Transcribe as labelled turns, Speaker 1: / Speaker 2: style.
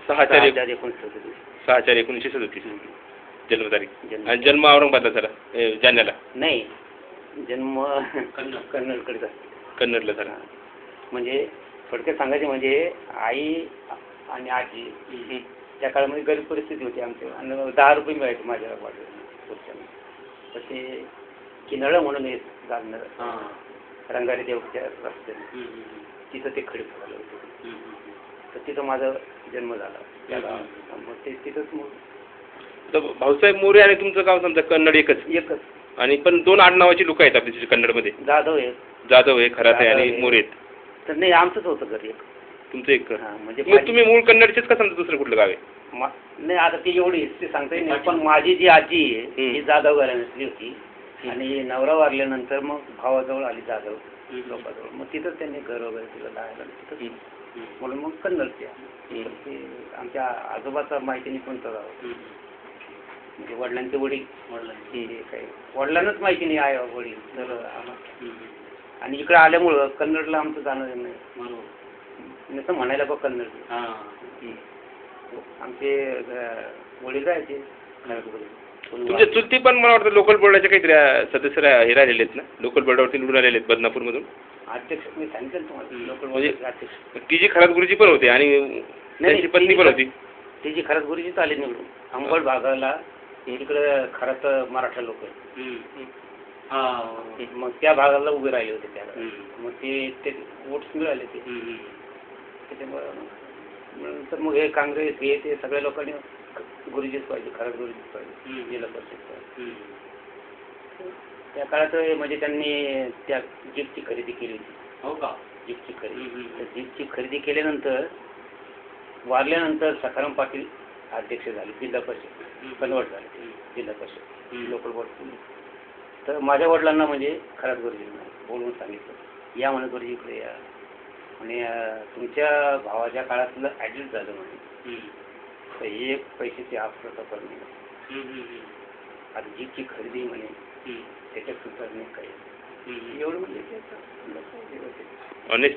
Speaker 1: 6/4/1937 जन्मतारीख. आणि जन्म औरंगाबादला झाला, जालन्याला?
Speaker 2: नाही, जन्म कन्नडकडे झाला.
Speaker 1: कन्नडला झाला.
Speaker 2: म्हणजे थोडक्यात सांगायचे म्हणजे आई आणि आजी त्या काळामध्ये गरीब परिस्थिती होती आमची, आणि 10 रुपये मिळायचे माझ्या पुढच्याला. तर ते किनळं म्हणून येत जालन्याला, रंगारी देवच्या रस्त्याने, तिथं ते खडे झालं होतं. तर तिथं माझा जन्म झाला त्याला. मग ते तिथंच मग.
Speaker 1: तर भाऊसाहेब मोरे आणि तुमचं गाव समजा कन्नड एकच? आणि पण 2 आडनावाची लोक आहेत आपल्या कन्नडमध्ये. जाधव आहे, खराते आणि मोरे आहेत.
Speaker 2: तर नाही, आमचंच होतं घर एक.
Speaker 1: तुमचं एक?
Speaker 2: म्हणजे
Speaker 1: तुम्ही मूळ कन्नडचेच का समजा दुसरं कुठलं गाव आहे?
Speaker 2: नाही, आता ती एवढी हिस्ट्री सांगता येईल नाही, पण माझी जी आजी आहे ही जाधव घराण्यातली होती, आणि नवरा वारल्यानंतर मग भावाजवळ आली जाधव लोकांजवळ. मग तिथंच त्यांनी घर वगैरे तिला राहायला तिथं, म्हणून मग कन्नडचे. ते आमच्या आजोबाचा माहिती नाही कोणतं गाव, म्हणजे वडिलांचे वडील, काही वडिलांनाच माहिती नाही आहे वडील. तर आणि इकडे आल्यामुळं कन्नडला आमचं जाणं नाही, नसं म्हणायला बघ कन्नड. आमचे वडील राहायचे.
Speaker 1: तुमचे चुलती पण मला वाटतं लोकल बोर्डाचे काहीतरी सदस्य हे राहिलेले आहेत ना, लोकल बोर्डावरती निवडून आलेले आहेत बदनापूरमधून.
Speaker 2: अध्यक्ष मी सांगितलं तुम्हाला, लोकल
Speaker 1: म्हणजे
Speaker 2: अध्यक्ष.
Speaker 1: ती जी खरात गुरुजी पण होते आणि त्यांची पत्नी पण होती.
Speaker 2: ती जी खरात गुरुजीच आली निवडून अंबड भागाला. तिकडे खरात मराठा लोक आहेत, मग त्या भागाला उभे राहिले होते त्याला. मग ते वोट्स मिळाले ते. त्याच्यामुळं तर मग हे काँग्रेस हे ते सगळ्या लोकांनी गुरुजीच पाहिजे, खरात गुरुजीच पाहिजे, जिल्हा परिषद. त्या काळात म्हणजे त्यांनी त्या जीपची खरेदी केली होती. हो का? जीपची खरेदी. तर जीपची खरेदी केल्यानंतर वारल्यानंतर सखाराम पाटील अध्यक्ष झाले, जिल्हा परिषद कन्वर्ट झाले जिल्हा परिषद लोकल बोर्ड. तर माझ्या वडिलांना म्हणजे खरात गुरुजींना बोलवून सांगितलं, या म्हणे गुरुजी इकडे या, आणि तुमच्या भावाच्या काळातलं ॲडजस्ट झालं म्हणे, तर एक पैशाची आफ्टर करणे, आता जीपची खरेदी म्हणे त्याच्यात सुद्धा नाही काही एवढं म्हणजे.